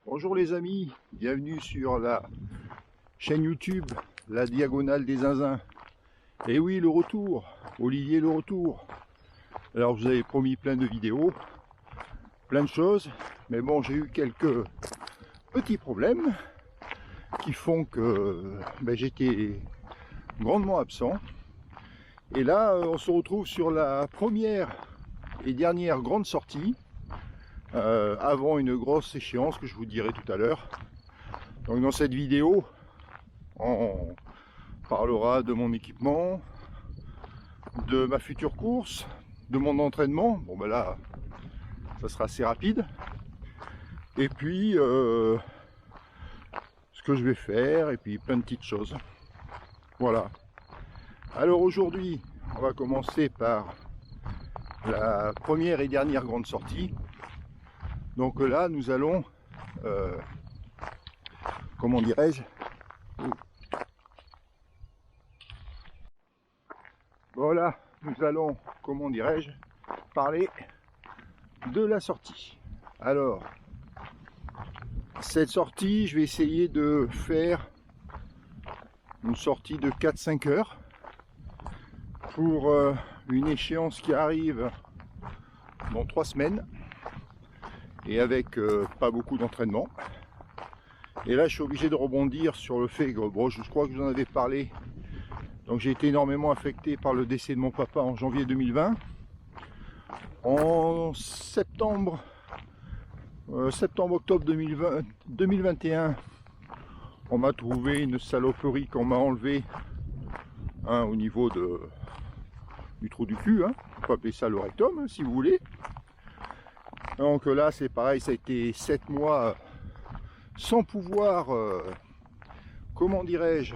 Bonjour les amis, bienvenue sur la chaîne YouTube, la diagonale des zinzins. Et oui, le retour, Olivier le retour. Alors je vous avais promis plein de vidéos, plein de choses, mais bon, j'ai eu quelques petits problèmes qui font que j'étais grandement absent. Et là, on se retrouve sur la première et dernière grande sortie, avant une grosse échéance que je vous dirai tout à l'heure. Donc dans cette vidéo, on parlera de mon équipement, de ma future course, de mon entraînement. Bon ben là, ça sera assez rapide. Et puis ce que je vais faire, et puis plein de petites choses. Voilà. Alors aujourd'hui, on va commencer par la première et dernière grande sortie. Donc là, nous allons, comment dirais-je, voilà, nous allons, comment dirais-je, parler de la sortie. Alors, cette sortie, je vais essayer de faire une sortie de 4-5 heures pour une échéance qui arrive dans 3 semaines et avec pas beaucoup d'entraînement. Et là, je suis obligé de rebondir sur le fait que, bon, je crois que je vous en avais parlé. Donc j'ai été énormément affecté par le décès de mon papa en janvier 2020. En octobre 2021, on m'a trouvé une saloperie qu'on m'a enlevée au niveau du trou du cul. On peut appeler ça le rectum, si vous voulez. Donc là, c'est pareil, ça a été 7 mois sans pouvoir, comment dirais-je,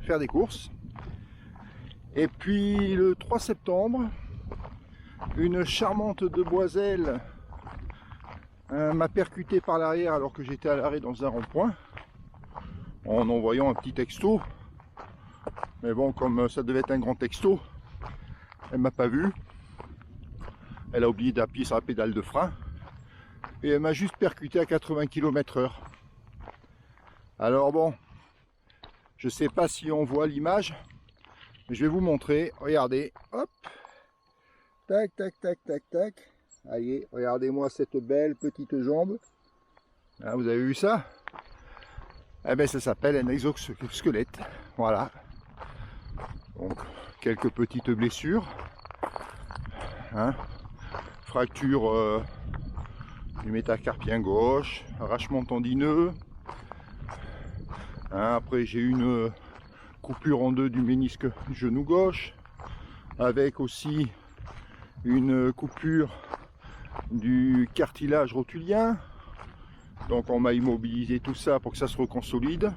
faire des courses. Et puis le 3 septembre, une charmante demoiselle m'a percuté par l'arrière alors que j'étais à l'arrêt dans un rond-point, en envoyant un petit texto. Mais bon, comme ça devait être un grand texto, elle m'a pas vu. Elle a oublié d'appuyer sur la pédale de frein et elle m'a juste percuté à 80 km/h. Alors bon, je sais pas si on voit l'image, mais je vais vous montrer. Regardez, hop, tac, tac, tac, tac, tac. Allez, regardez-moi cette belle petite jambe. Hein, vous avez vu ça? Eh bien, ça s'appelle un exosquelette. Voilà. Donc, quelques petites blessures. Fracture du métacarpien gauche, arrachement tendineux. Après, j'ai eu une coupure en deux du ménisque du genou gauche, avec aussi une coupure du cartilage rotulien. Donc on m'a immobilisé tout ça pour que ça se reconsolide.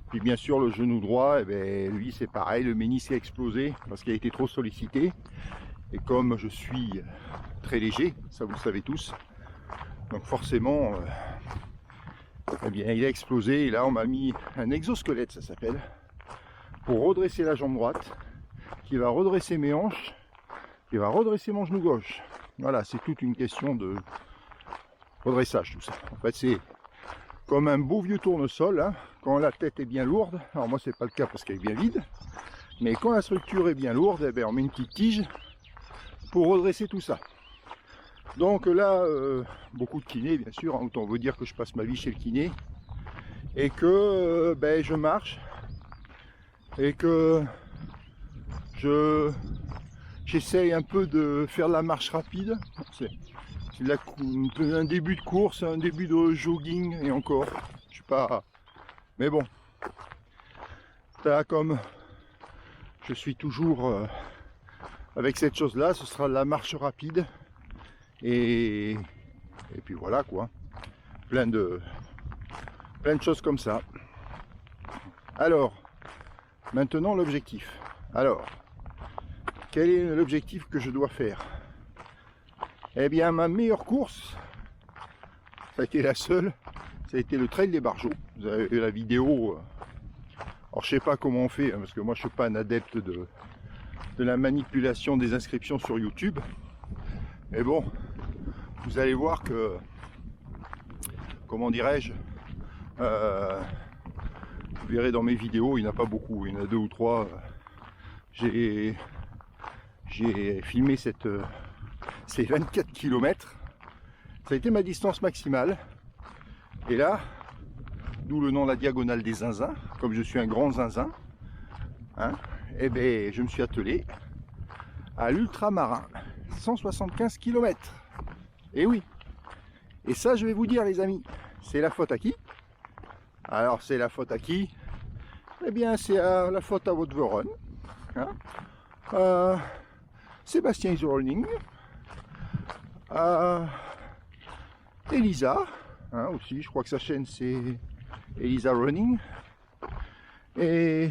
Puis bien sûr le genou droit, lui c'est pareil, le ménisque a explosé parce qu'il a été trop sollicité. Et comme je suis très léger, ça vous le savez tous, donc forcément il a explosé. Et là on m'a mis un exosquelette, ça s'appelle, pour redresser la jambe droite, qui va redresser mes hanches, qui va redresser mon genou gauche. Voilà, c'est toute une question de redressage tout ça. En fait c'est comme un beau vieux tournesol, quand la tête est bien lourde. Alors moi c'est pas le cas parce qu'elle est bien vide, mais quand la structure est bien lourde, on met une petite tige pour redresser tout ça. Donc là, beaucoup de kiné bien sûr, autant vous dire que je passe ma vie chez le kiné, et que je marche, et que j'essaye un peu de faire la marche rapide. C'est un début de course, un début de jogging, et encore, je suis pas... Mais bon, là comme je suis toujours avec cette chose là, ce sera la marche rapide, et puis voilà quoi, plein de choses comme ça. Alors maintenant l'objectif. Alors quel est l'objectif que je dois faire? Eh bien ma meilleure course, ça a été la seule, ça a été le trail des Barjots. Vous avez vu la vidéo. Alors je sais pas comment on fait, parce que moi je suis pas un adepte de la manipulation des inscriptions sur YouTube. Mais bon, vous allez voir que, comment dirais-je, vous verrez dans mes vidéos, il n'y en a pas beaucoup, il y en a 2 ou 3. J'ai filmé ces 24 km. Ça a été ma distance maximale. Et là, d'où le nom la diagonale des zinzins, comme je suis un grand zinzin, hein, et ben, je me suis attelé à l'ultramarin, 175 km. Et oui. Et ça, je vais vous dire, les amis, c'est la faute à qui? Alors, c'est la faute à qui? Eh bien, c'est la faute à votre Voron. Hein, Sébastien is Rolling. Elisa, hein, aussi, je crois que sa chaîne c'est Elisa Running. Et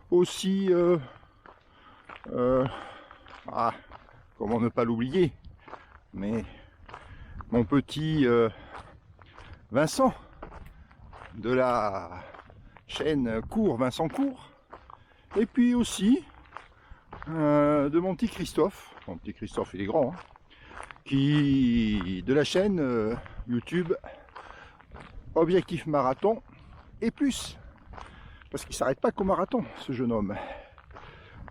aussi, comment ne pas l'oublier, mais mon petit Vincent de la chaîne Vincent Court. Et puis aussi de mon petit Christophe il est grand, hein, qui de la chaîne YouTube Objectif Marathon et plus, parce qu'il s'arrête pas qu'au marathon ce jeune homme.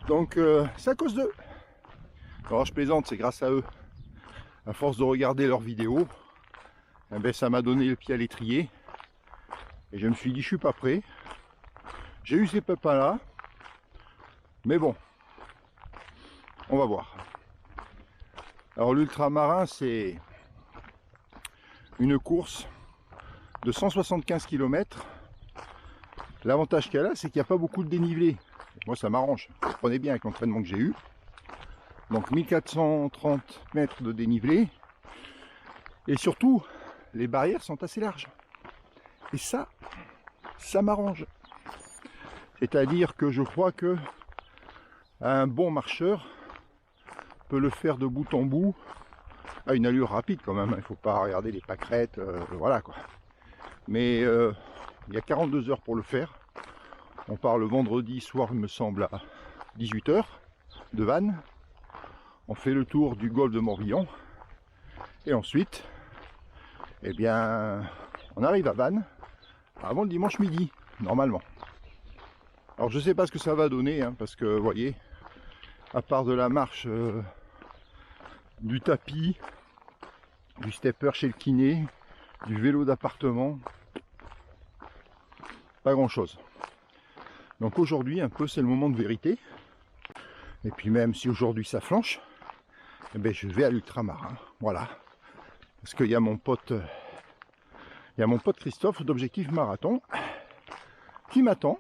Donc c'est à cause d'eux. Alors je plaisante, c'est grâce à eux. À force de regarder leurs vidéos, eh ben, ça m'a donné le pied à l'étrier. Et je me suis dit, je suis pas prêt. J'ai eu ces pépins là. Mais bon, on va voir. Alors l'ultramarin, c'est une course de 175 km. L'avantage qu'elle a, c'est qu'il n'y a pas beaucoup de dénivelé. Moi, ça m'arrange. Vous comprenez bien avec l'entraînement que j'ai eu. Donc 1430 mètres de dénivelé. Et surtout, les barrières sont assez larges. Et ça m'arrange. C'est-à-dire que je crois que un bon marcheur peut le faire de bout en bout à une allure rapide quand même. Il ne faut pas regarder les pâquerettes, voilà quoi. Mais il y a 42 heures pour le faire. On part le vendredi soir, il me semble, à 18 h de Vannes. On fait le tour du golfe de Morbihan. Et ensuite, eh bien, on arrive à Vannes avant le dimanche midi, normalement. Alors je sais pas ce que ça va donner, hein, parce que vous voyez, à part de la marche, du tapis, du stepper chez le kiné, du vélo d'appartement, pas grand chose. Donc aujourd'hui un peu c'est le moment de vérité. Et puis même si aujourd'hui ça flanche, eh ben, je vais à l'ultramarin, voilà. Parce qu'il y a mon pote, Christophe d'Objectif Marathon qui m'attend.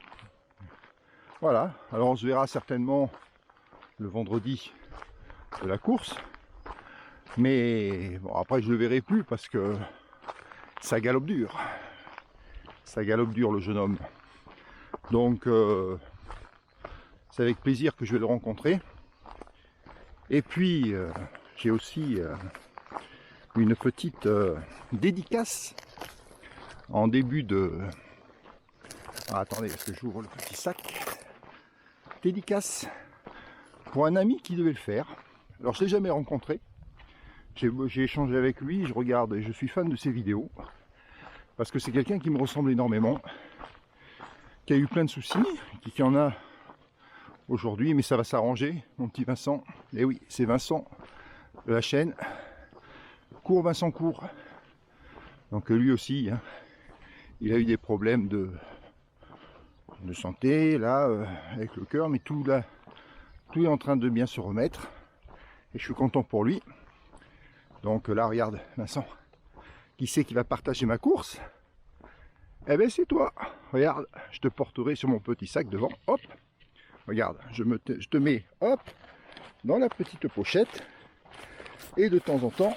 Voilà, alors on se verra certainement le vendredi de la course. Mais bon, après je le verrai plus parce que ça galope dur. Ça galope dur le jeune homme. Donc c'est avec plaisir que je vais le rencontrer. Et puis j'ai aussi une petite dédicace en début de... Ah, attendez, parce que j'ouvre le petit sac. Dédicace pour un ami qui devait le faire. Alors je ne l'ai jamais rencontré. J'ai échangé avec lui, je regarde et je suis fan de ses vidéos. Parce que c'est quelqu'un qui me ressemble énormément. Qui a eu plein de soucis, qui en a aujourd'hui, mais ça va s'arranger, mon petit Vincent. Et oui, c'est Vincent de la chaîne Vincent Court. Donc lui aussi, hein, il a eu des problèmes de santé, là, avec le cœur, mais tout est en train de bien se remettre. Et je suis content pour lui. Donc là, regarde, Vincent, qui c'est qui va partager ma course? Eh bien, c'est toi. Regarde, je te porterai sur mon petit sac devant. Hop, regarde, je te mets, hop, dans la petite pochette. Et de temps en temps,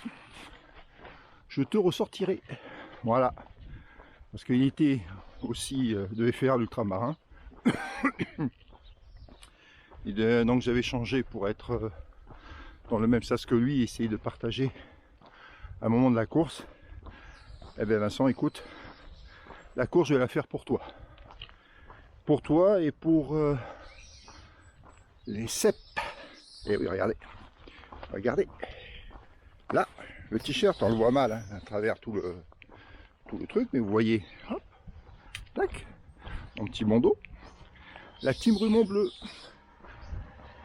je te ressortirai. Voilà. Parce qu'il était aussi, devait faire l'ultramarin. Donc j'avais changé pour être dans le même sas que lui, essayer de partager un moment de la course. Eh bien Vincent, écoute, la course je vais la faire pour toi. Pour toi et pour les cèpes. Et oui, regardez. Regardez. Là, le t-shirt, on le voit mal hein, à travers tout le truc, mais vous voyez, hop, tac, mon petit bandeau, la team Ruban Bleu.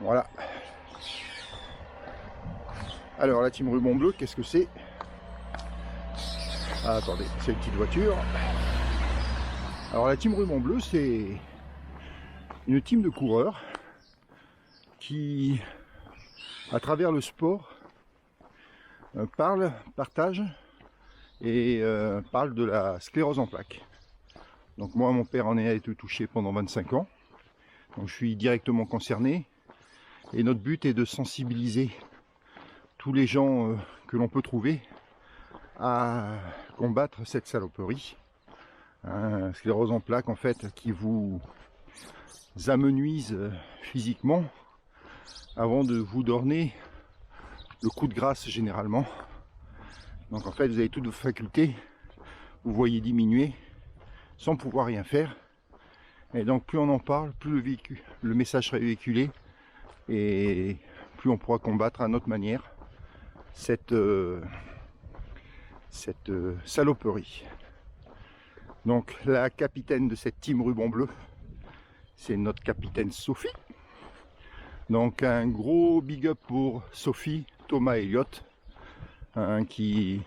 Voilà. Alors la team Ruban Bleu, qu'est-ce que c'est? Ah, attendez, c'est une petite voiture. Alors la team Ruban Bleu, c'est une team de coureurs qui, à travers le sport, partage et parle de la sclérose en plaques. Donc moi, mon père en a été touché pendant 25 ans. Donc je suis directement concerné. Et notre but est de sensibiliser tous les gens que l'on peut trouver à combattre cette saloperie. Sclérose en plaques en fait qui vous amenuise physiquement avant de vous donner le coup de grâce généralement. Donc en fait vous avez toutes vos facultés, vous voyez diminuer sans pouvoir rien faire. Et donc plus on en parle, plus le message sera véhiculé et plus on pourra combattre à notre manière cette saloperie. Donc la capitaine de cette team Ruban Bleu, c'est notre capitaine Sophie. Donc un gros big up pour Sophie, Thomas et Elliot, hein, qui,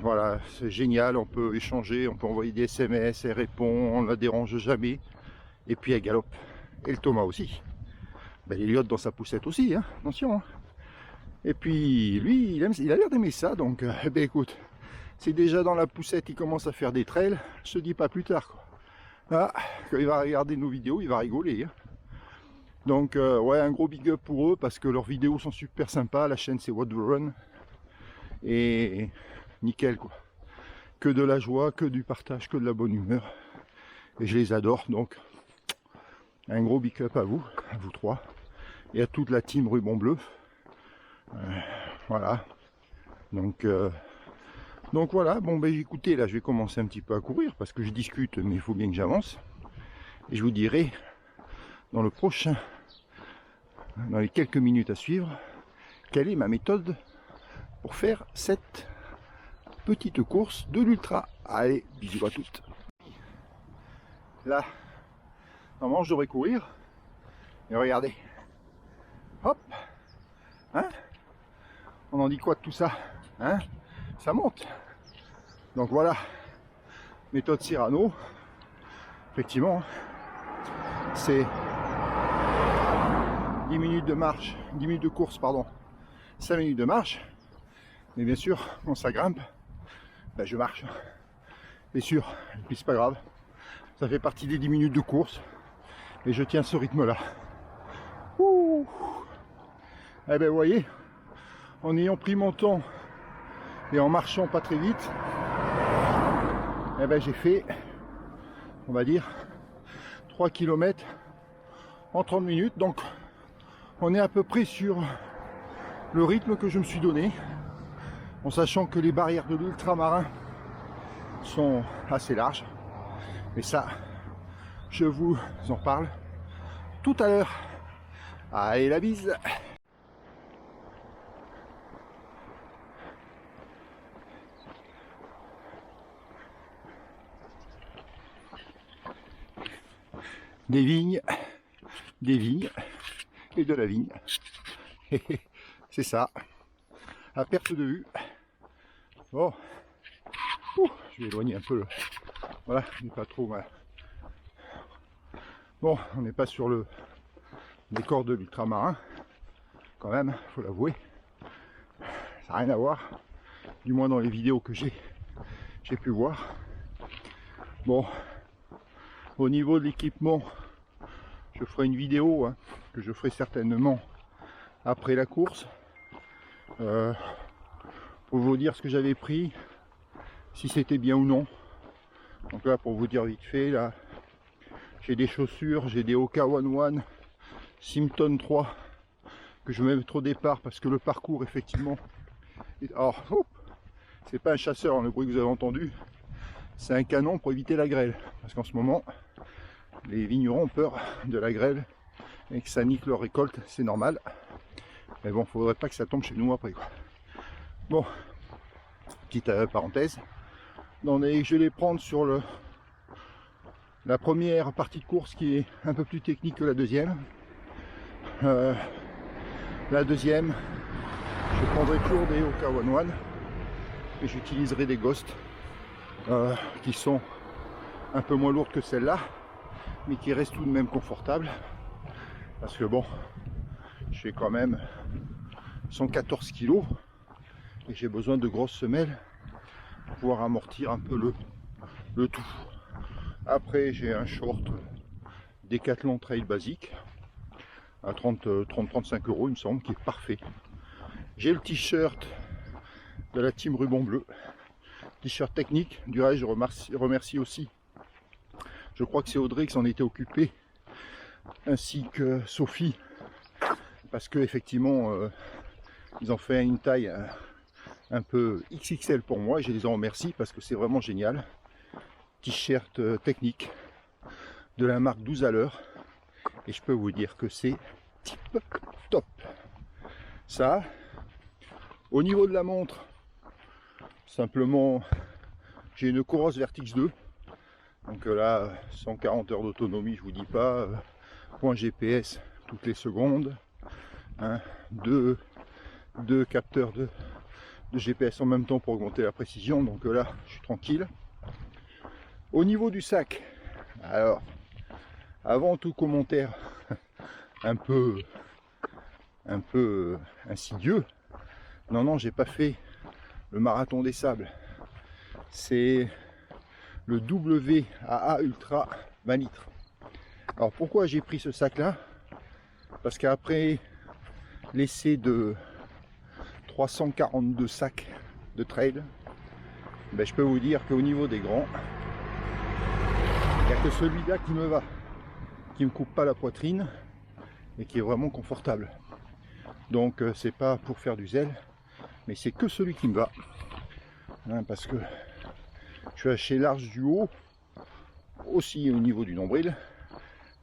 voilà, c'est génial, on peut échanger, on peut envoyer des SMS, elle répond, on ne la dérange jamais, et puis elle galope. Et le Thomas aussi. Ben, Elliot dans sa poussette aussi, hein, attention. Hein. Et puis lui, il a l'air d'aimer ça, donc ben, écoute, c'est déjà dans la poussette, il commence à faire des trails, je te dis pas plus tard quoi. Ah, quand il va regarder nos vidéos, il va rigoler. Hein. Donc ouais, un gros big up pour eux parce que leurs vidéos sont super sympas. La chaîne c'est What the Run et nickel quoi. Que de la joie, que du partage, que de la bonne humeur. Et je les adore. Donc un gros big up à vous trois et à toute la team Ruban Bleu. Voilà. Donc voilà. Bon ben écoutez, là je vais commencer un petit peu à courir parce que je discute, mais il faut bien que j'avance. Et je vous dirai dans les quelques minutes à suivre, quelle est ma méthode pour faire cette petite course de l'ultra. Allez, bisous à toutes. Là, normalement je devrais courir. Et regardez. Hop. Hein? On en dit quoi de tout ça? Hein? Ça monte. Donc voilà. Méthode Cyrano. Effectivement, c'est 10 minutes de marche, 10 minutes de course, pardon, 5 minutes de marche. Mais bien sûr, quand ça grimpe, ben je marche. C'est sûr, et puis c'est pas grave. Ça fait partie des 10 minutes de course. Et je tiens ce rythme-là. Ouh. Eh ben vous voyez, en ayant pris mon temps et en marchant pas très vite, eh ben j'ai fait, on va dire, 3 km en 30 minutes. Donc on est à peu près sur le rythme que je me suis donné, en sachant que les barrières de l'ultramarin sont assez larges. Et ça, je vous en parle tout à l'heure. Allez, la bise! Des vignes et de la vigne. C'est ça, à perte de vue. Bon, je vais éloigner un peu le... Voilà, on n'est pas trop mal. Bon, on n'est pas sur le décor de l'ultramarin, quand même, faut l'avouer. Ça n'a rien à voir, du moins dans les vidéos que j'ai pu voir. Bon, au niveau de l'équipement, je ferai une vidéo hein, que je ferai certainement après la course pour vous dire ce que j'avais pris, si c'était bien ou non. Donc là, pour vous dire vite fait, là j'ai des chaussures, j'ai des Oka One One Simpton 3 que je vais mettre au départ parce que le parcours effectivement est... Alors, c'est pas un chasseur hein, le bruit que vous avez entendu, c'est un canon pour éviter la grêle parce qu'en ce moment les vignerons ont peur de la grêle et que ça nique leur récolte, c'est normal. Mais bon, faudrait pas que ça tombe chez nous après quoi. Bon, petite parenthèse. Je vais les prendre sur la première partie de course qui est un peu plus technique que la deuxième. La deuxième, je prendrai toujours des Oka One One et j'utiliserai des Ghost qui sont un peu moins lourdes que celle-là, mais qui restent tout de même confortables. Parce que bon, je fais quand même 114 kg et j'ai besoin de grosses semelles pour pouvoir amortir un peu le tout. Après, j'ai un short Decathlon Trail basique à 30-35 €, il me semble, qui est parfait. J'ai le t-shirt de la team Ruban Bleu, t-shirt technique. Du reste, je remercie aussi, je crois que c'est Audrey qui s'en était occupé, ainsi que Sophie, parce que effectivement ils ont fait une taille un peu XXL pour moi et je les en remercie parce que c'est vraiment génial. T-shirt technique de la marque 12 à l'heure et je peux vous dire que c'est tip top. Ça, au niveau de la montre, simplement j'ai une Coros Vertix 2, donc là 140 heures d'autonomie, je vous dis pas, point GPS toutes les secondes, hein, deux capteurs de GPS en même temps pour augmenter la précision, donc là je suis tranquille. Au niveau du sac, alors avant tout commentaire un peu insidieux, non, j'ai pas fait le marathon des sables, c'est le WAA Ultra 20 litres. Alors pourquoi j'ai pris ce sac là? Parce qu'après l'essai de 342 sacs de trail, ben, je peux vous dire qu'au niveau des grands, il n'y a que celui-là qui me va, qui me coupe pas la poitrine et qui est vraiment confortable. Donc c'est pas pour faire du zèle, mais c'est que celui qui me va, hein, parce que je suis assez large du haut, aussi au niveau du nombril.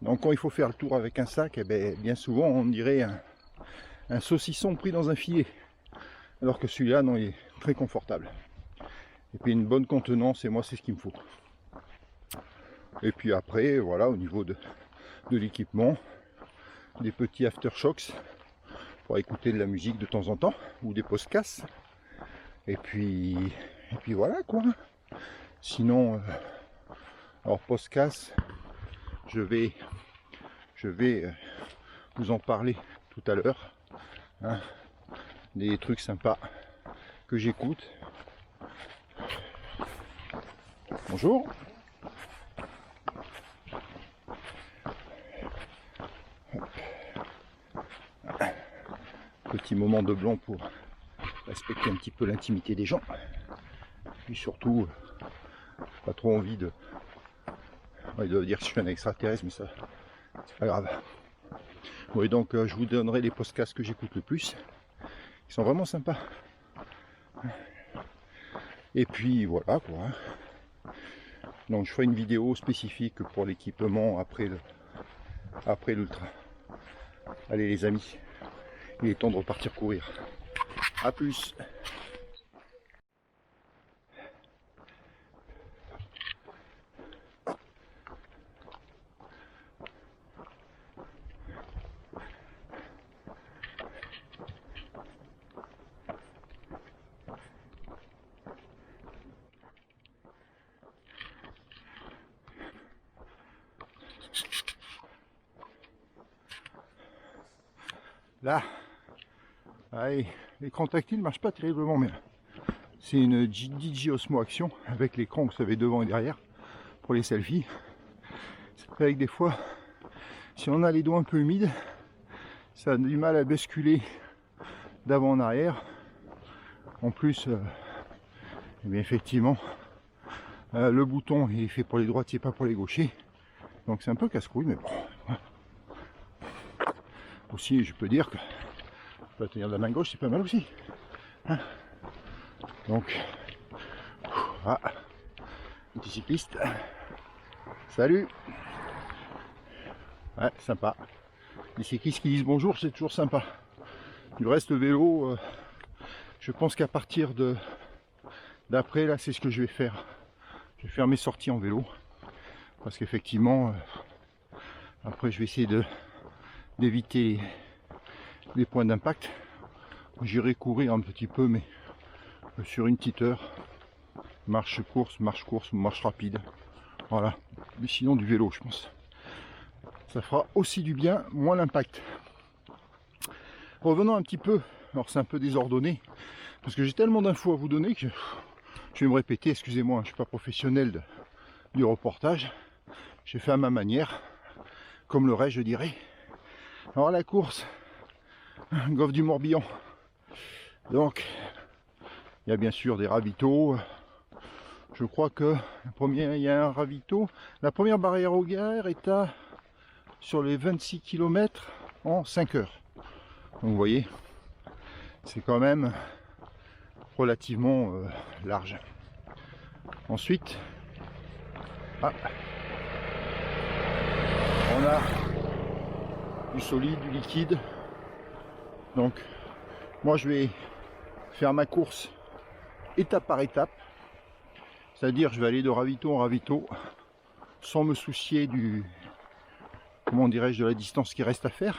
Donc quand il faut faire le tour avec un sac, eh ben, bien souvent on dirait un saucisson pris dans un filet. Alors que celui-là, non, il est très confortable. Et puis une bonne contenance, et moi c'est ce qu'il me faut. Et puis après, voilà, au niveau de l'équipement, des petits aftershocks pour écouter de la musique de temps en temps, ou des podcasts. Et puis voilà quoi. Sinon, alors podcast, je vais vous en parler tout à l'heure, hein, des trucs sympas que j'écoute. Bonjour. Petit moment de blanc pour respecter un petit peu l'intimité des gens. Puis surtout, pas trop envie de... Ouais, ils doivent dire que je suis un extraterrestre, mais ça, c'est pas grave. Oui, donc je vous donnerai les podcasts que j'écoute le plus. Ils sont vraiment sympas. Et puis voilà quoi. Donc je ferai une vidéo spécifique pour l'équipement après l'ultra. Allez les amis, il est temps de repartir courir. A plus. Là, allez, l'écran tactile marche pas terriblement bien. C'est une DJ Osmo Action avec l'écran, vous savez, devant et derrière pour les selfies. C'est vrai que des fois, si on a les doigts un peu humides, ça a du mal à basculer d'avant en arrière. En plus, eh bien effectivement, le bouton il est fait pour les droitiers, pas pour les gauchers. Donc c'est un peu casse-couille, mais bon. Aussi, je peux dire que je peux tenir de la main gauche, c'est pas mal aussi. Hein, donc, ah, petit cycliste. Salut. Ouais, sympa. Les cyclistes qui disent bonjour, c'est toujours sympa. Du reste, le vélo, je pense qu'à partir d'après, là, c'est ce que je vais faire. Je vais faire mes sorties en vélo. Parce qu'effectivement, après, je vais essayer d'éviter les points d'impact. J'irai courir un petit peu, mais sur une petite heure. Marche-course, marche rapide. Voilà. Mais sinon, du vélo, je pense. Ça fera aussi du bien, moins l'impact. Revenons un petit peu. Alors, c'est un peu désordonné. Parce que j'ai tellement d'infos à vous donner que je vais me répéter. Excusez-moi, je ne suis pas professionnel du reportage. J'ai fait à ma manière. Comme le reste, je dirais. Alors, la course, Golfe du Morbihan. Donc, il y a bien sûr des ravitaux. Je crois que il y a un ravito. La première barrière au gare est sur les 26 km en 5 heures. Donc vous voyez, c'est quand même relativement large. Ensuite, on a du solide, du liquide. Donc moi je vais faire ma course étape par étape. C'est-à-dire je vais aller de ravito en ravito sans me soucier comment dirais-je, de la distance qui reste à faire.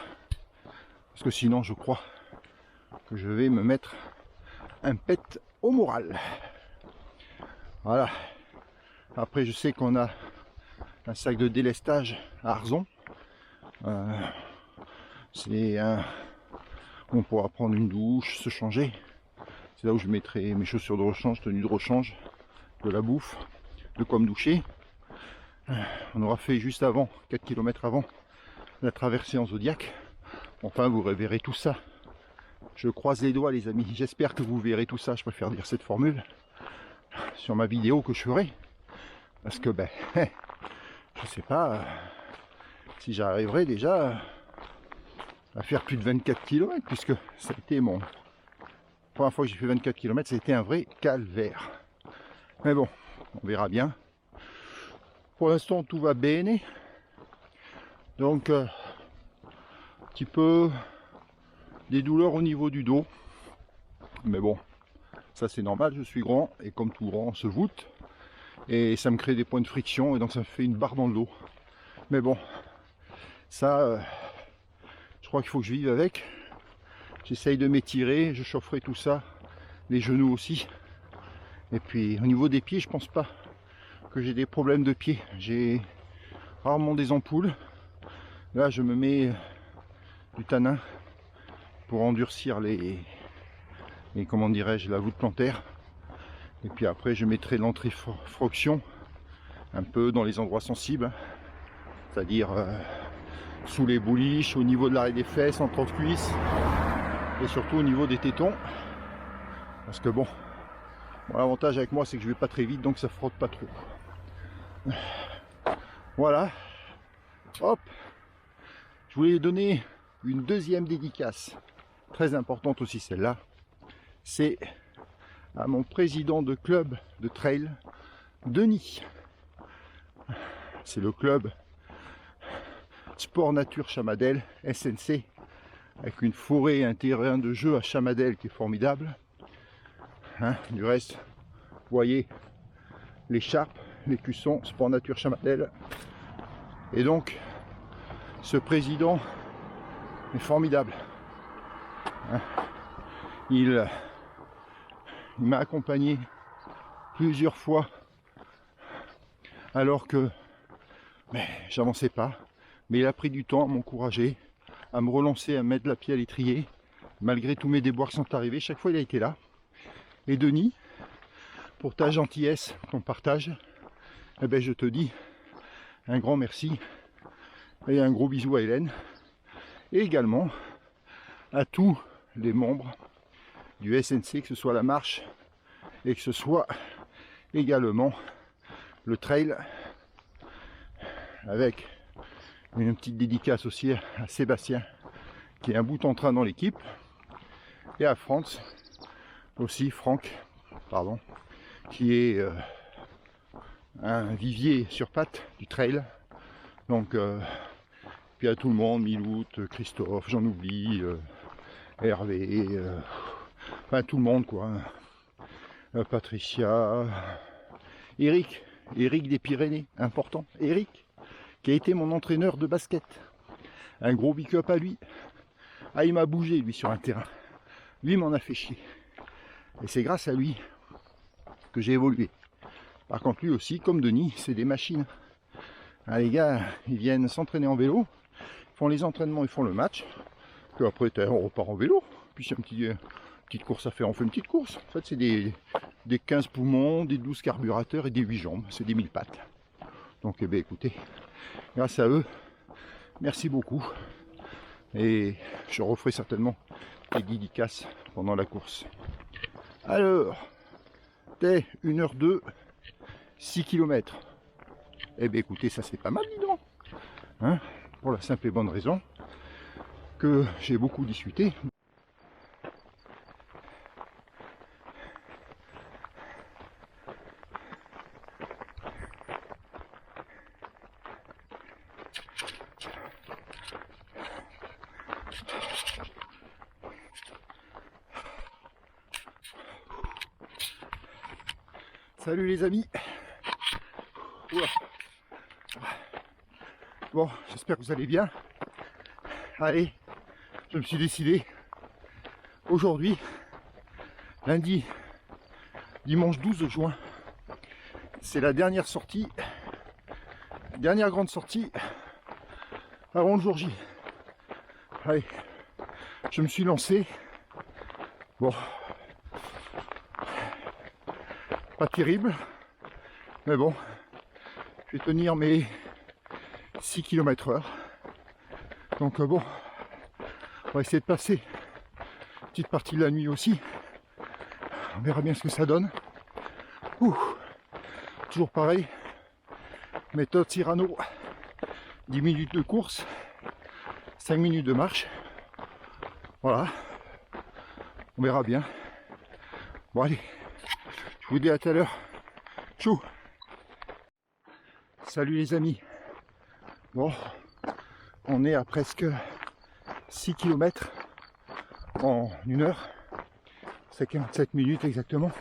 Parce que sinon je crois que je vais me mettre un pet au moral. Voilà. Après je sais qu'on a un sac de délestage à Arzon. On pourra prendre une douche, se changer. C'est là où je mettrai mes chaussures de rechange, tenue de rechange, de la bouffe, de quoi me doucher. On aura fait juste avant, 4 km avant, la traversée en Zodiac. Enfin, vous reverrez tout ça. Je croise les doigts, les amis. J'espère que vous verrez tout ça. Je préfère dire cette formule sur ma vidéo que je ferai. Parce que, je sais pas si j'arriverai déjà à faire plus de 24 km, puisque ça a été la première fois que j'ai fait 24 km, ça a été un vrai calvaire. Mais bon, on verra bien. Pour l'instant, tout va bene. Donc, un petit peu des douleurs au niveau du dos. Mais bon, ça c'est normal, je suis grand. Et comme tout grand, on se voûte. Et ça me crée des points de friction. Et donc ça me fait une barre dans le dos. Mais bon, ça, je crois qu'il faut que je vive avec. J'essaye de m'étirer, je chaufferai tout ça. Les genoux aussi. Et puis au niveau des pieds, je pense pas que j'ai des problèmes de pieds. J'ai rarement des ampoules. Là, je me mets du tanin pour endurcir comment dirais-je, la voûte plantaire. Et puis après, je mettrai l'antifroction un peu dans les endroits sensibles, c'est-à-dire sous les bouliches, au niveau de l'arrêt des fesses, entre cuisses, et surtout au niveau des tétons. Parce que bon, l'avantage avec moi, c'est que je vais pas très vite, donc ça frotte pas trop. Voilà. Hop. Je voulais donner une deuxième dédicace, très importante aussi celle-là. C'est à mon président de club de trail, Denis. C'est le club Sport Nature Chamadel, SNC, avec une forêt et un terrain de jeu à Chamadel qui est formidable. Du reste, vous voyez l'écharpe, l'écusson, Sport Nature Chamadel. Et donc, ce président est formidable. Il m'a accompagné plusieurs fois alors que j'avançais pas. Mais il a pris du temps à m'encourager, à me relancer, à mettre la pied à l'étrier. Malgré tous mes déboires qui sont arrivés, chaque fois il a été là. Et Denis, pour ta gentillesse, ton partage, je te dis un grand merci. Et un gros bisou à Hélène. Et également à tous les membres du SNC, que ce soit la marche et que ce soit également le trail, avec une petite dédicace aussi à Sébastien qui est un bout en train dans l'équipe, et à Franck qui est un vivier sur pattes du trail. Donc puis à tout le monde, Milout, Christophe, j'en oublie, Hervé, enfin tout le monde quoi. Patricia, Eric des Pyrénées, important. Eric, qui a été mon entraîneur de basket. Un gros big up à lui. Ah, il m'a bougé lui sur un terrain. Lui m'en a fait chier. Et c'est grâce à lui que j'ai évolué. Par contre lui aussi, comme Denis, c'est des machines. Ah, les gars, ils viennent s'entraîner en vélo, ils font les entraînements, ils font le match. Puis après, on repart en vélo. Puis c'est une petite course à faire, on fait une petite course. En fait, c'est des 15 poumons, des 12 carburateurs et des 8 jambes. C'est des 1000 pattes. Donc, eh bien, écoutez, grâce à eux, merci beaucoup. Et je referai certainement des dédicaces pendant la course. Alors, t'es 1h02, 6 km. Eh bien, écoutez, ça c'est pas mal, dis donc. Hein, pour la simple et bonne raison que j'ai beaucoup discuté. Salut les amis. Ouah. Bon, j'espère que vous allez bien. Allez, je me suis décidé aujourd'hui, lundi, dimanche 12 juin, c'est la dernière sortie, dernière grande sortie avant le jour J. Allez, je me suis lancé. Bon, pas terrible, mais bon, je vais tenir mes 6 km/h. Donc bon, on va essayer de passer une petite partie de la nuit aussi. On verra bien ce que ça donne. Ouh, toujours pareil, méthode Cyrano, 10 minutes de course, 5 minutes de marche. Voilà, on verra bien. Bon allez, je vous dis à tout à l'heure. Tchou. Salut les amis. Bon, on est à presque 6 km en 1 heure. C'est 47 minutes exactement.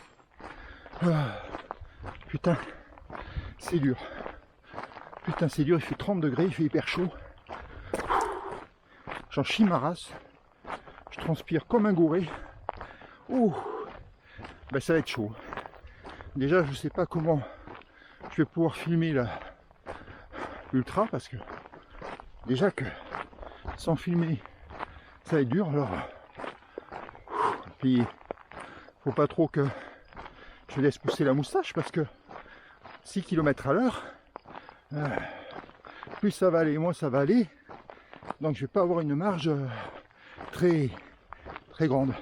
Putain, c'est dur. Putain, c'est dur, il fait 30 degrés, il fait hyper chaud. J'en chie ma race. Je transpire comme un gouré. Ouh, ben ça va être chaud. Déjà, je sais pas comment je vais pouvoir filmer l'ultra parce que déjà que sans filmer, ça va être dur. Alors, puis faut pas trop que je laisse pousser la moustache parce que 6 km à l'heure, plus ça va aller, moins ça va aller. Donc je vais pas avoir une marge très grande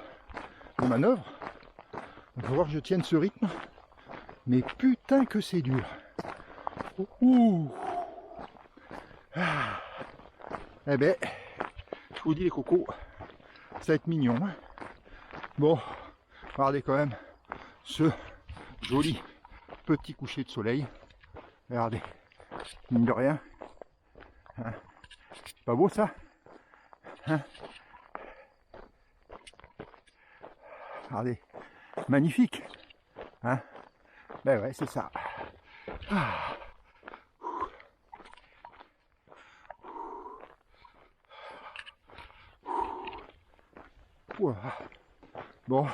de manœuvre. Il faut voir que je tienne ce rythme. Mais putain que c'est dur. Ouh. Ah. Eh ben, je vous dis les cocos, ça va être mignon. Hein. Bon, regardez quand même ce joli petit coucher de soleil. Regardez, mine de rien. Hein. C'est pas beau ça, hein. Regardez, magnifique. Hein. Ben ouais, c'est ça. Ah. Bon,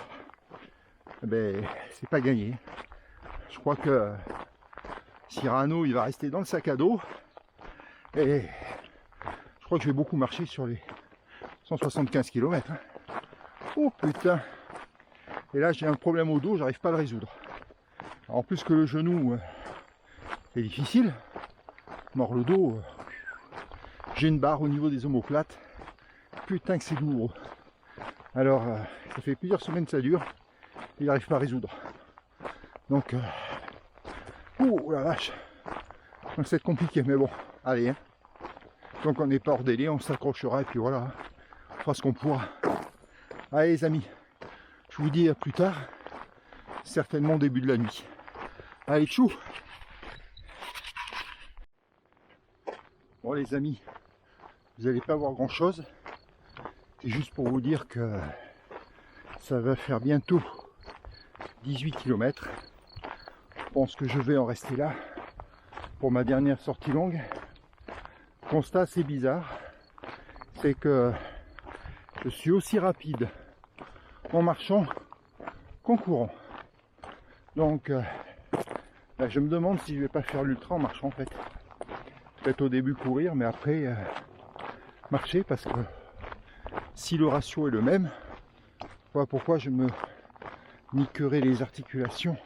ben c'est pas gagné. Je crois que Cyrano il va rester dans le sac à dos et je crois que je vais beaucoup marcher sur les 175 km. Hein. Oh putain! Et là j'ai un problème au dos, j'arrive pas à le résoudre. En plus que le genou, c'est difficile. Mort le dos, j'ai une barre au niveau des omoplates. Putain que c'est douloureux. Alors, ça fait plusieurs semaines que ça dure. Il n'arrive pas à résoudre. Donc, oh la vache. Donc c'est compliqué, mais bon, allez. Hein. Donc on n'est pas hors délai, on s'accrochera et puis voilà. On fera ce qu'on pourra. Allez les amis, je vous dis à plus tard. Certainement au début de la nuit. Allez, tchou. Bon les amis, vous n'allez pas voir grand chose. C'est juste pour vous dire que Ça va faire bientôt 18 km. Je pense que je vais en rester là pour ma dernière sortie longue. Constat assez bizarre, c'est que je suis aussi rapide en marchant qu'en courant. Donc je me demande si je vais pas faire l'ultra en marchant en fait. Peut-être au début courir, mais après marcher, parce que si le ratio est le même, voilà pourquoi je me niquerai les articulations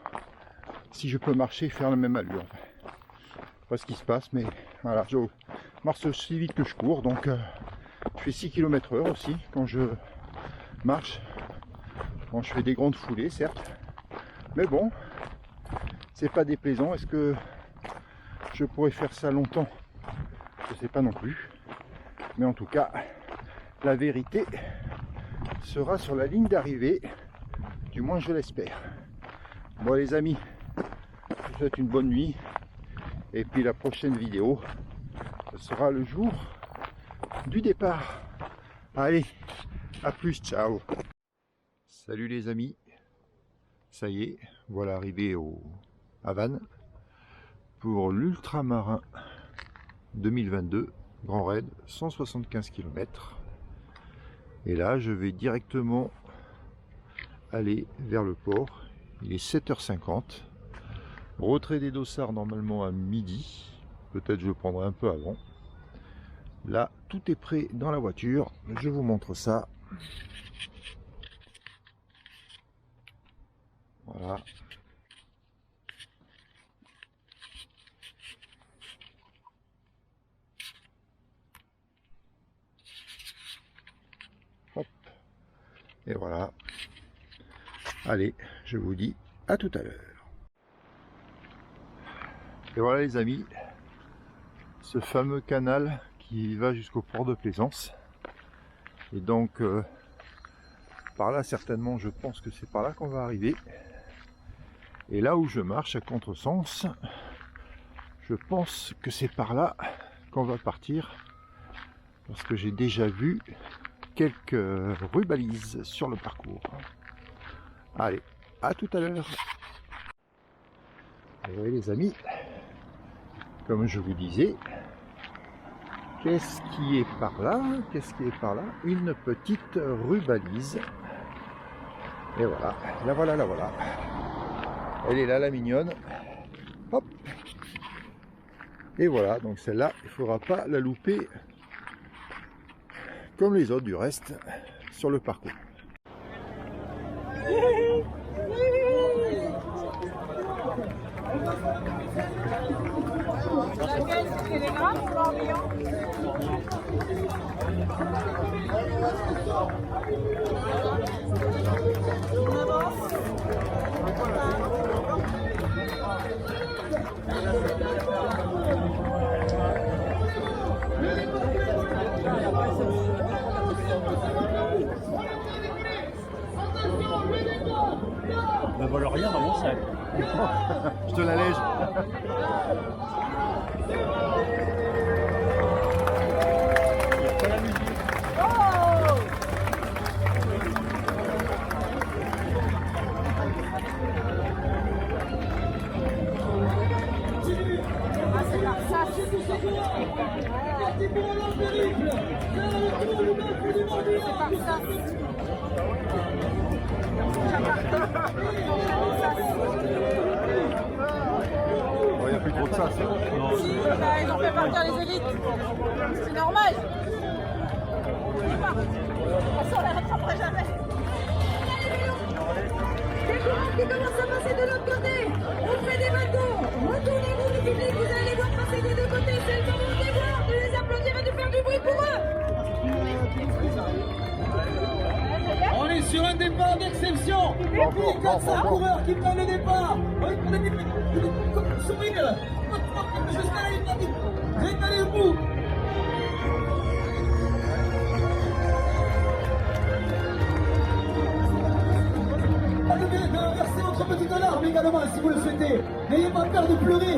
si je peux marcher et faire la même allure. Je sais pas ce qui se passe, mais voilà, je marche aussi vite que je cours, donc je fais 6 km/h aussi quand je marche. Bon, je fais des grandes foulées certes, mais bon, c'est pas déplaisant. Est-ce que je pourrais faire ça longtemps? Je sais pas non plus, mais en tout cas la vérité sera sur la ligne d'arrivée, du moins je l'espère. Bon les amis, je vous souhaite une bonne nuit, et puis la prochaine vidéo, ce sera le jour du départ. Allez, à plus, ciao. Salut les amis, ça y est, voilà arrivé à Vannes pour l'ultramarin 2022, Grand Raid, 175 km. Et là, je vais directement aller vers le port. Il est 7h50. Retrait des dossards normalement à midi. Peut-être je le prendrai un peu avant. Là, tout est prêt dans la voiture. Je vous montre ça. Voilà. Hop. Et voilà. Allez, je vous dis à tout à l'heure. Et voilà les amis, ce fameux canal qui va jusqu'au port de Plaisance. Et donc, par là certainement, je pense que c'est par là qu'on va arriver. Et là où je marche à contresens, je pense que c'est par là qu'on va partir. Parce que j'ai déjà vu quelques rubalises sur le parcours. Allez, à tout à l'heure. Et oui les amis, comme je vous disais, qu'est-ce qui est par là? Qu'est-ce qui est par là? Une petite rubalise. Et voilà, la voilà, la voilà. Elle est là, la mignonne. Hop. Et voilà, donc celle-là, il ne faudra pas la louper comme les autres du reste sur le parcours. Ne vole rien dans mon sac. Je te l'allège. Il n'y a plus trop de ça. Si, ils ont fait partir les élites. C'est normal. Ça, on ne les rattrapera jamais. Les courants qui commencent à passer de l'autre côté. On fait des bateaux. Retournez-vous du public, vous allez les voir passer des deux côtés. C'est le moment de les voir, de les applaudir et de faire du bruit pour eux. On est sur un départ d'exception. Et puis 400 coureurs qui prennent le départ. Sourire. Jusqu'à la ligne d'arrivée. Vous êtes allé au bout. Allez verser votre petite larme également si vous le souhaitez. N'ayez pas peur de pleurer.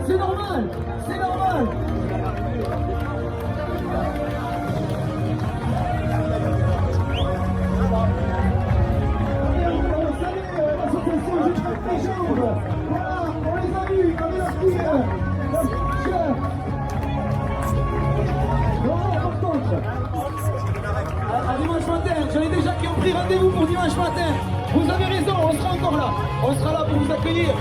C'est normal. C'est normal. dimanche matin. Vous avez raison, on sera encore là. On sera là pour vous accueillir.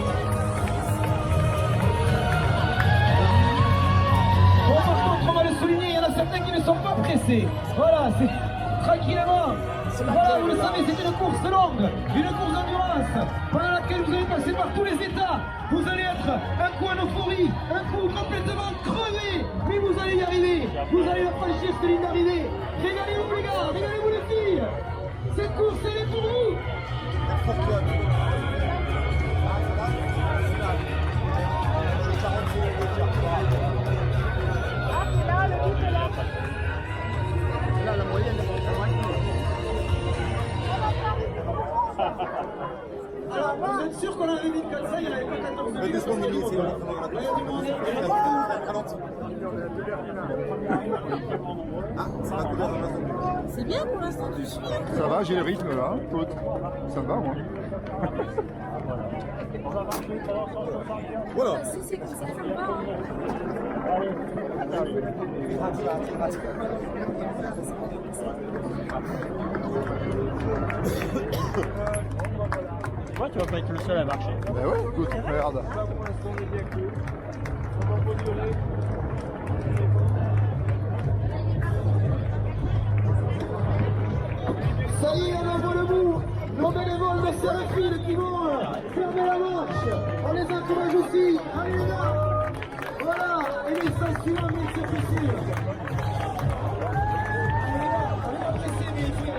Bon, par contre, on va le souligner, il y en a certains qui ne sont pas pressés. Voilà, c'est tranquillement. Voilà, vous le savez, c'est une course longue, une course d'endurance, pendant laquelle vous allez passer par tous les états. Vous allez être un coup en euphorie, un coup complètement crevé, mais vous allez y arriver. Vous allez franchir cette ligne d'arrivée. Régalez-vous les gars, régalez-vous les filles. Cette course, elle est pour vous. Alors, vous êtes sûr qu'on avait mis comme ça, il y avait pas 14 minutes. C'est bien pour l'instant, tu suis. Ça va, j'ai le rythme là, Claude. Ça va, moi. Voilà. Si c'est comme ça, ça me va. Ouais, tu vas pas être le seul à marcher. Ben ouais, écoute, regarde. Ça y est, on envoie le bout. Nos bénévoles de Serrefil qui vont fermer la marche. On les encourage aussi. Allez les gars. Voilà, et les sens suivants, bien sûr, bien sûr. Allez les gars, on est pressés, bien sûr.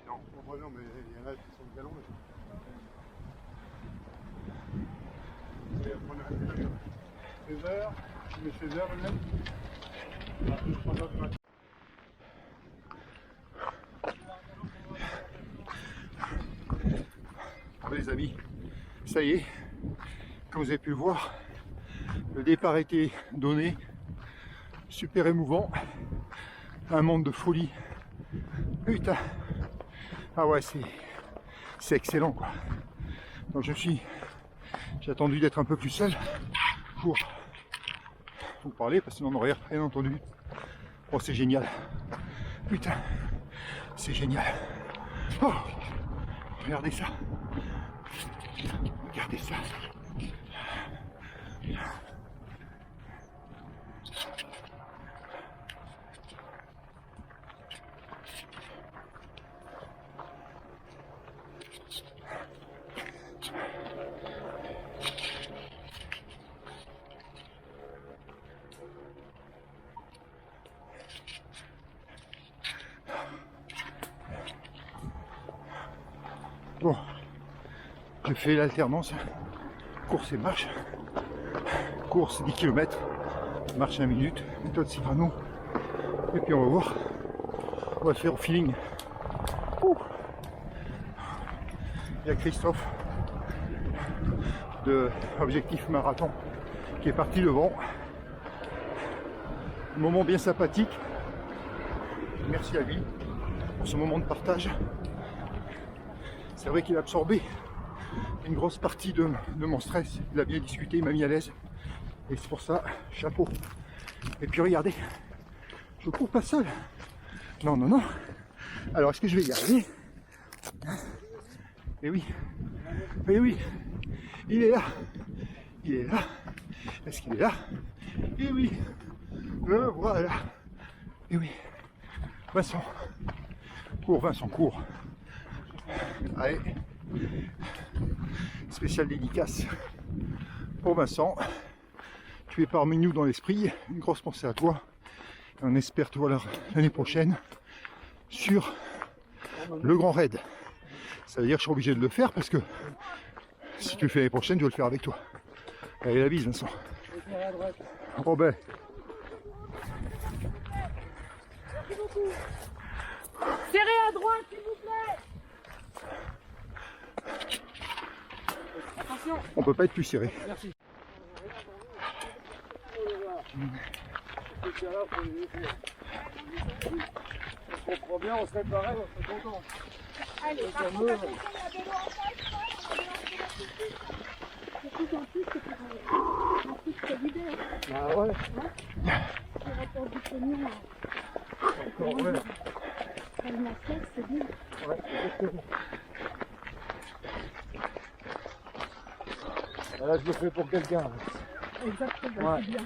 Non, mais il y en a qui sont galons. Tu mets 16 heures même. Bon, les amis, ça y est, comme vous avez pu le voir, le départ a été donné, super émouvant, un monde de folie, putain, ah ouais, c'est excellent quoi. Donc j'ai attendu d'être un peu plus seul pour vous parler parce que sinon on n'aurait rien entendu. Oh, c'est génial, putain, c'est génial. Oh, regardez ça, regardez ça. Bon, je fais l'alternance, course et marche. Course 10 km, marche 1 minute, méthode Cyrano. Et puis on va voir, on va faire au feeling. Ouh. Il y a Christophe de Objectif Marathon qui est parti devant. Un moment bien sympathique. Merci à lui pour ce moment de partage. C'est vrai qu'il a absorbé une grosse partie de mon stress. Il a bien discuté, il m'a mis à l'aise. Et c'est pour ça, chapeau. Et puis regardez, je cours pas seul. Non, non, non. Alors est-ce que je vais y arriver? Eh oui. Eh oui. Il est là. Il est là. Est-ce qu'il est là? Eh oui. Voilà. Eh oui. Vincent. Cours, Vincent, cours. Allez, spécial dédicace pour Vincent. Tu es parmi nous dans l'esprit. Une grosse pensée à toi. Et on espère te voir l'année prochaine sur le Grand Raid. Ça veut dire que je suis obligé de le faire parce que si tu le fais l'année prochaine, je vais le faire avec toi. Allez, la bise, Vincent. Robin. Serrez à droite, s'il vous plaît. Attention. On peut pas être plus serré. Merci. On comprend bien, on serait pareil, on serait content. Allez, par contre, attention, il y a de l'eau en face. Surtout qu'en plus, c'est vidé. Ah ouais. Le rapport du pognon. Encore ouais. La caisse, c'est bien. Ouais, exactement. Là, je le fais pour quelqu'un. Exactement, Ouais. c'est bien.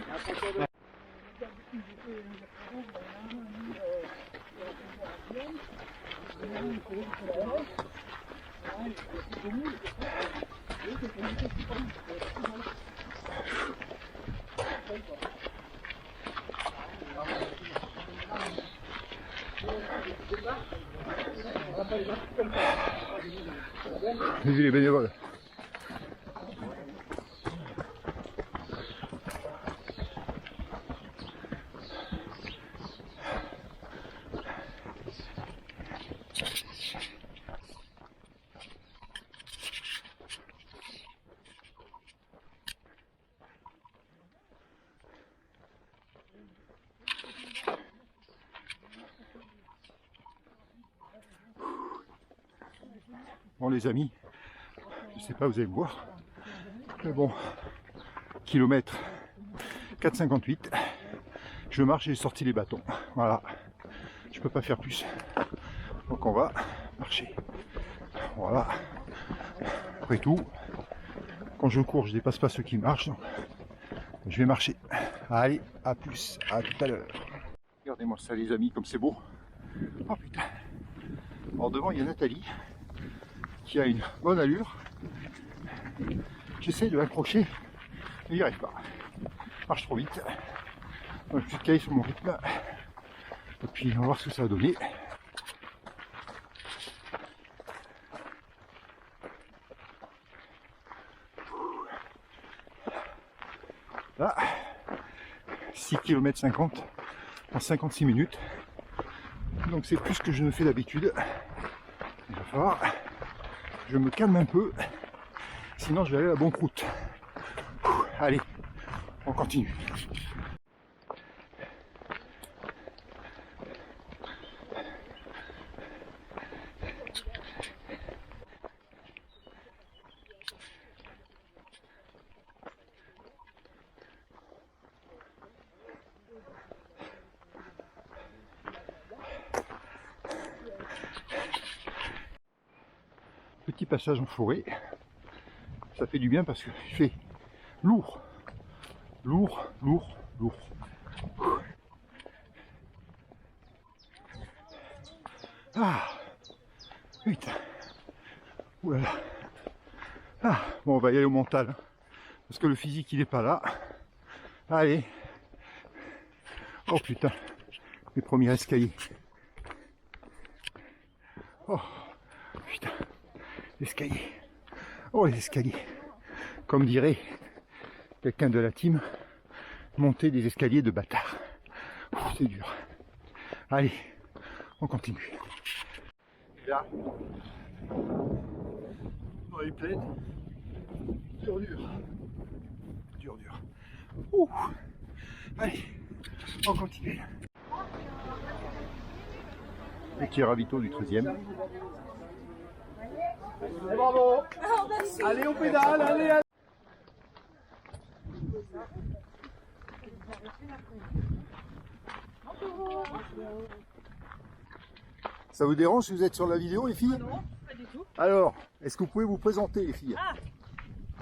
J'ai vu les bénévoles. Bon les amis, je sais pas, vous allez me voir, mais bon, kilomètre 4,58, je marche, j'ai sorti les bâtons, voilà, je peux pas faire plus, donc on va marcher, voilà, après tout, quand je cours, je dépasse pas ceux qui marchent, donc je vais marcher, allez, à plus, à tout à l'heure. Regardez-moi ça les amis, comme c'est beau, oh putain, alors devant il y a Nathalie, qui a une bonne allure. J'essaie de l'accrocher, mais il n'y arrive pas. Je marche trop vite. Donc, je suis calé sur mon rythme. Et puis on va voir ce que ça va donner. Là, 6 km 50 en 56 minutes. Donc c'est plus que je ne fais d'habitude. Il va falloir je me calme un peu, sinon je vais aller à la banqueroute. Allez, on continue. Petit passage en forêt, ça fait du bien parce qu'il fait lourd, lourd, lourd, lourd. Ah, putain, oulala. Ah, bon, on va y aller au mental, parce que le physique il est pas là. Allez, oh putain, les premiers escaliers. Oh, putain. Escaliers. Oh les escaliers. Comme dirait quelqu'un de la team, monter des escaliers de bâtard. C'est dur. Allez, on continue. Et là, dans les plaines, dur. Ouh. Allez, on continue. Petit ravito du 13e. Bravo. Allez, on pédale, allez. Ça vous dérange si vous êtes sur la vidéo les filles? Non, pas du tout. Alors, est-ce que vous pouvez vous présenter les filles? Ah,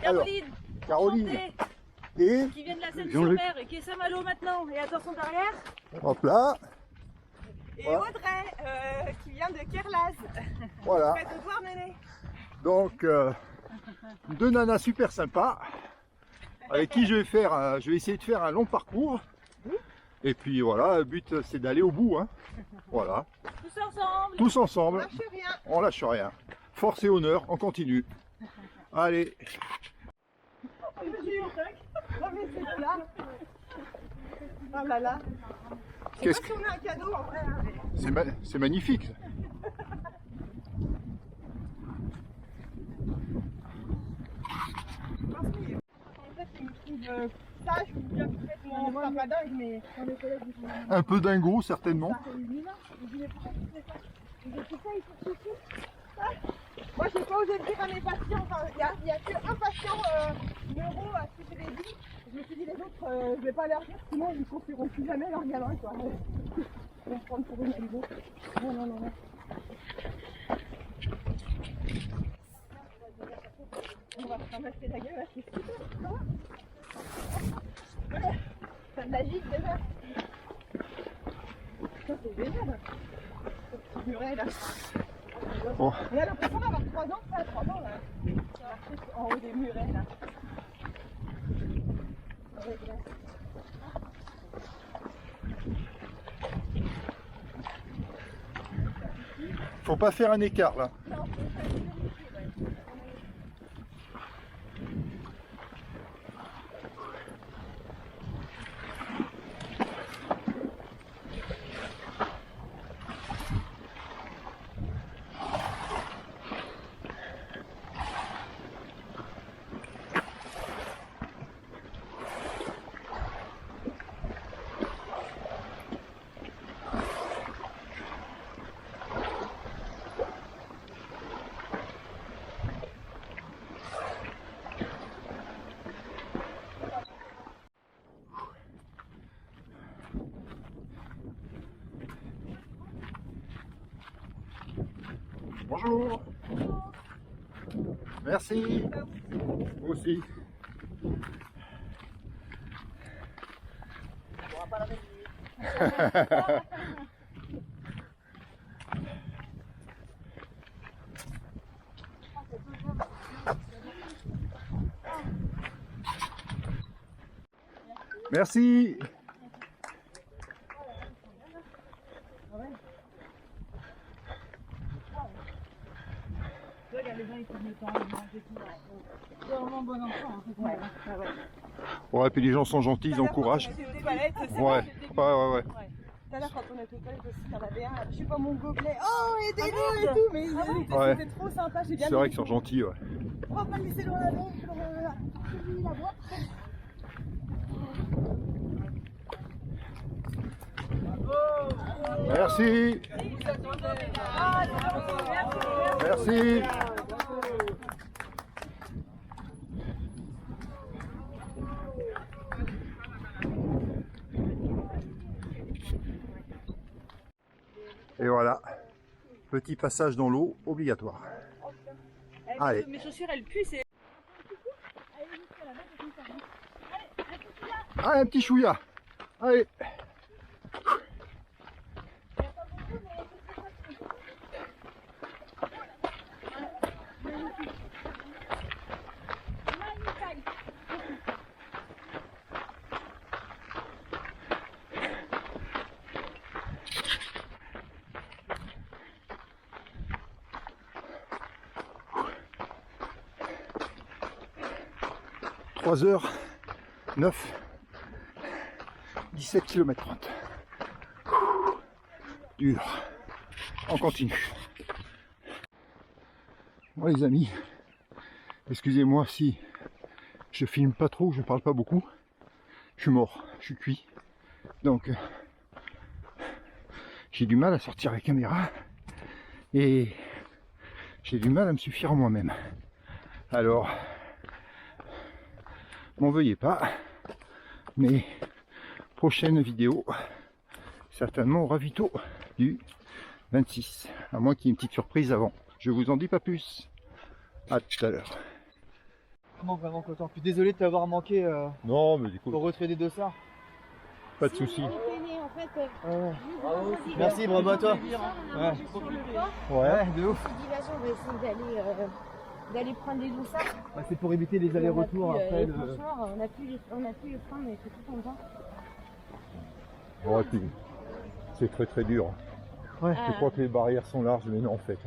Alors, Caroline. Caroline. Enchantée, Et qui vient de la Jean-Luc. Seine-sur-Mer et qui est Saint-Malo maintenant. Et attention derrière. hop là, Et Voilà. Audrey, qui vient de Kerlaz, voilà. près de Douarnenez. Donc, deux nanas super sympas avec qui je vais essayer de faire un long parcours. Et puis voilà, le but c'est d'aller au bout. Hein. Voilà, Tous ensemble. tous ensemble, Lâche rien. on lâche rien. Force et honneur, on continue. Allez. Non mais c'est là. Oh là là. Je sais Qu'est-ce pas si on a un cadeau en vrai. Hein, mais... C'est magnifique. Ça. En fait, ils me trouvent sage ou bien complètement pas dingue, mais... Un peu dingo certainement. Moi, j'ai pas osé le dire à mes patients. Enfin, il y a qu'un patient neuro à ce que je l'ai dit. Je me suis dit, les autres, je vais pas leur dire, sinon ils ne confieront plus jamais leur gamin, quoi. Ils vont me prendre pour une aligo. Non, non, non, non. On va se ramasser la gueule, là, c'est super, ça va. Ça me l'agite déjà. Ça, c'est génial. Ce petit muret, là. Oh. On a l'impression d'avoir 3 ans, ça, 3 ans, là. En haut des murets, là. Faut pas faire un écart là. Bonjour. Merci. Vous aussi. Merci. Ouais, puis les gens sont gentils, ils encouragent. Ouais, ouais. Tout à l'heure, quand on était aux toilettes aussi, il y en avait un, je sais pas, mon gobelet. Oh, aidez-nous et tout, mais c'était trop sympa, j'ai bien. C'est vrai qu'ils sont gentils, ouais. On va pas le laisser dans la main pour celui la boîte. Merci. Merci. Et voilà, petit passage dans l'eau obligatoire. Allez. Mes chaussures, elles puent, c'est... Allez, un petit chouïa. Allez. h 9, 17 km 30. Dur. On continue. Bon les amis, excusez-moi si je filme pas trop, je parle pas beaucoup. Je suis mort, je suis cuit. Donc j'ai du mal à sortir la caméra et j'ai du mal à me suffire à moi-même. Alors m'en veuillez pas, mais prochaine vidéo certainement au ravito du 26, à moins qu'il y ait une petite surprise avant. Je vous en dis pas plus. À tout à l'heure. Vraiment content. Puis désolé de t'avoir manqué Non mais du coup, au retrait des dossards. pas de soucis. Merci, bravo à toi. Ouais, Ouais, de ouf. On va essayer d'aller prendre des dossards. Ouais, c'est pour éviter les allers-retours après. Franchement, on a pu les prendre, mais c'est tout content. Ouais, puis c'est très dur. Ouais. Je crois que les barrières sont larges, mais non en fait.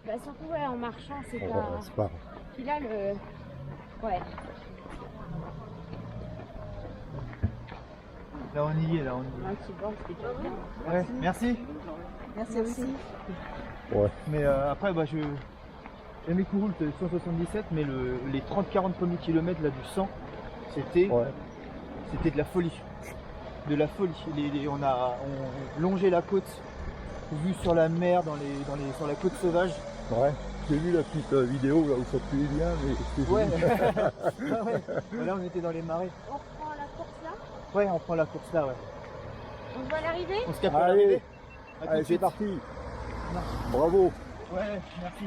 Bah surtout ouais, en marchant, c'est Ouais, pas... c'est pas. Puis là, le... Ouais. Là on y est, là on y Un petit banc, c'était déjà bien. est. Ouais, merci. Merci aussi. Ouais. Mais après, bah, j'aimais Kourou le 177, mais les 30-40 premiers kilomètres là, du 100, c'était de la folie. De la folie. On longeait la côte, vue sur la mer, sur la côte sauvage. Ouais. J'ai vu la petite vidéo là où ça puait bien, mais c'était Ouais. joli. Ah ouais. Là, on était dans les marais. On reprend la course là. Ouais, on prend la course là, ouais. On voit l'arrivée. On se capte à Allez, l'arrivée. À tout de allez c'est suite. parti. Bravo. Ouais, merci.